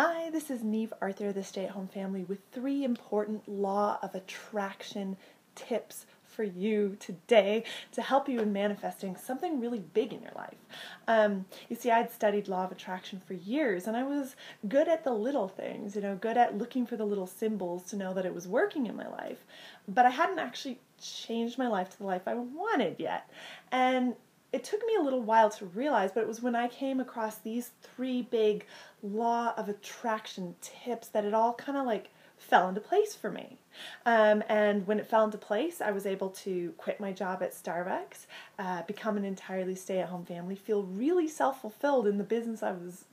Hi, this is Neve Arthur, the Stay-at-Home Family, with 3 important law of attraction tips for you today to help you in manifesting something really big in your life. You see, I'd studied law of attraction for years, and I was good at the little things, good at looking for the little symbols to know that it was working in my life, but I hadn't actually changed my life to the life I wanted yet. And it took me a little while to realize, but it was when I came across these 3 big law of attraction tips that it all kind of fell into place for me. And when it fell into place, I was able to quit my job at Starbucks, become an entirely stay-at-home family, feel really self-fulfilled in the business I was,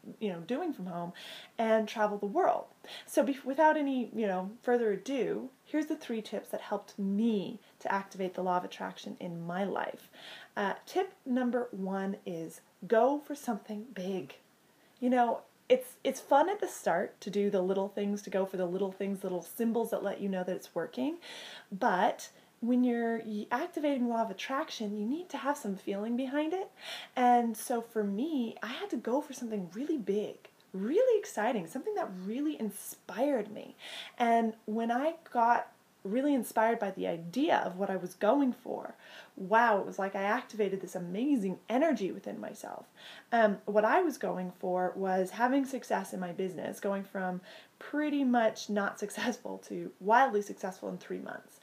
doing from home, and travel the world. So without any, further ado, here's the 3 tips that helped me to activate the law of attraction in my life. Tip number 1 is go for something big. It's fun at the start to do the little things, to go for the little things, little symbols that let you know that it's working. But when you're activating law of attraction, you need to have some feeling behind it. And so for me, I had to go for something really big, really exciting, something that really inspired me. And when I got really inspired by the idea of what I was going for, wow, it was like I activated this amazing energy within myself. What I was going for was having success in my business, going from pretty much not successful to wildly successful in 3 months.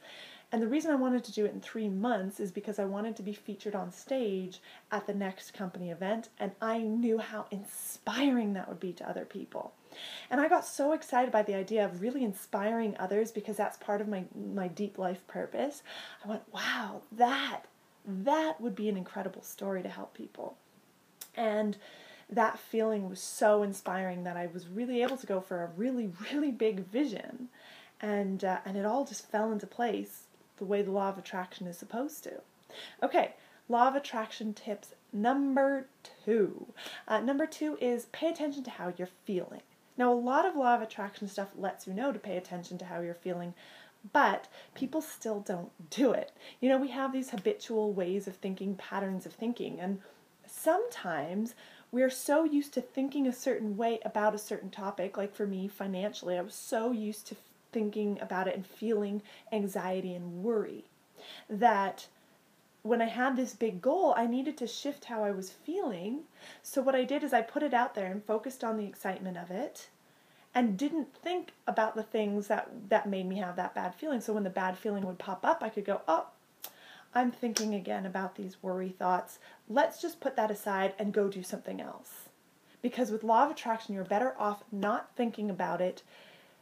And the reason I wanted to do it in 3 months is because I wanted to be featured on stage at the next company event, and I knew how inspiring that would be to other people. And I got so excited by the idea of really inspiring others because that's part of my deep life purpose. I went, wow, that would be an incredible story to help people. And that feeling was so inspiring that I was really able to go for a really, really big vision. And it all just fell into place the way the law of attraction is supposed to. Okay, law of attraction tips number 2. Number 2 is pay attention to how you're feeling. Now, a lot of law of attraction stuff lets you know to pay attention to how you're feeling, but people still don't do it. We have these habitual ways of thinking, patterns of thinking, and sometimes we're so used to thinking a certain way about a certain topic. Like for me, financially, I was so used to thinking about it and feeling anxiety and worry that when I had this big goal, I needed to shift how I was feeling. So what I did is I put it out there and focused on the excitement of it and didn't think about the things that made me have that bad feeling. So when the bad feeling would pop up, I could go, oh, I'm thinking again about these worry thoughts. Let's just put that aside and go do something else. Because with law of attraction, you're better off not thinking about it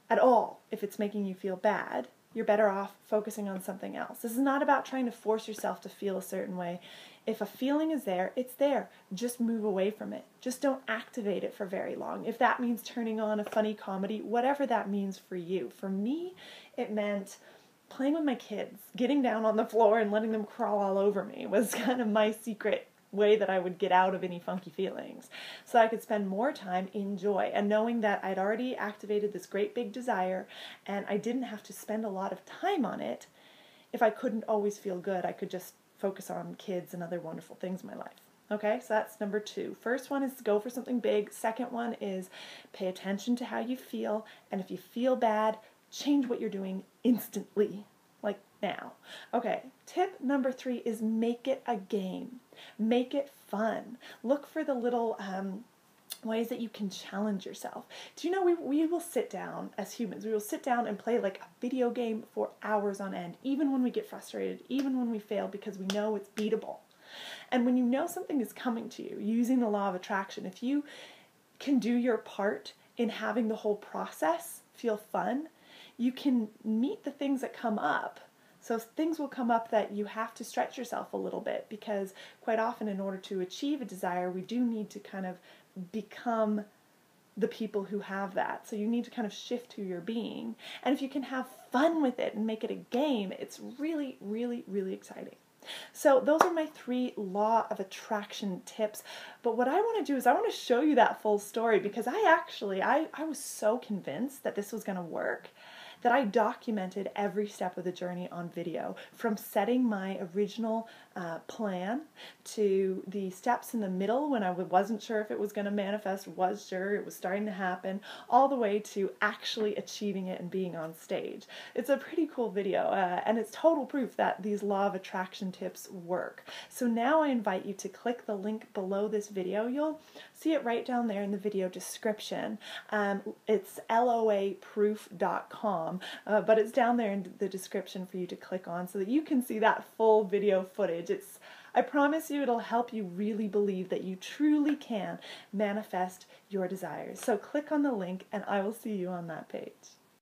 at all if it's making you feel bad. You're better off focusing on something else. This is not about trying to force yourself to feel a certain way. If a feeling is there, it's there. Just move away from it. Just don't activate it for very long. If that means turning on a funny comedy, whatever that means for you. For me, it meant playing with my kids, getting down on the floor and letting them crawl all over me was kind of my secret way that I would get out of any funky feelings, so I could spend more time in joy and knowing that I'd already activated this great big desire and I didn't have to spend a lot of time on it. If I couldn't always feel good, I could just focus on kids and other wonderful things in my life. Okay, so that's number 2. First one is go for something big. Second one is pay attention to how you feel, and if you feel bad, change what you're doing instantly. Like now. Okay, tip number 3 is make it a game. Make it fun. Look for the little ways that you can challenge yourself. Do you know we will sit down as humans, we will sit down and play like a video game for hours on end, even when we get frustrated, even when we fail, because we know it's beatable. And when you know something is coming to you, using the law of attraction, if you can do your part in having the whole process feel fun, you can meet the things that come up. So things will come up that you have to stretch yourself a little bit, because quite often in order to achieve a desire, we do need to kind of become the people who have that. So you need to kind of shift who you're being. And if you can have fun with it and make it a game, it's really, really, really exciting. So those are my 3 law of attraction tips. But what I want to do is I want to show you that full story, because I was so convinced that this was going to work that I documented every step of the journey on video, from setting my original plan to the steps in the middle when I wasn't sure if it was going to manifest, was sure it was starting to happen, all the way to actually achieving it and being on stage. It's a pretty cool video, and it's total proof that these law of attraction tips work. So now I invite you to click the link below this video. You'll see it right down there in the video description. It's loaproof.com, but it's down there in the description for you to click on so that you can see that full video footage. I promise you it'll help you really believe that you truly can manifest your desires. So click on the link and I will see you on that page.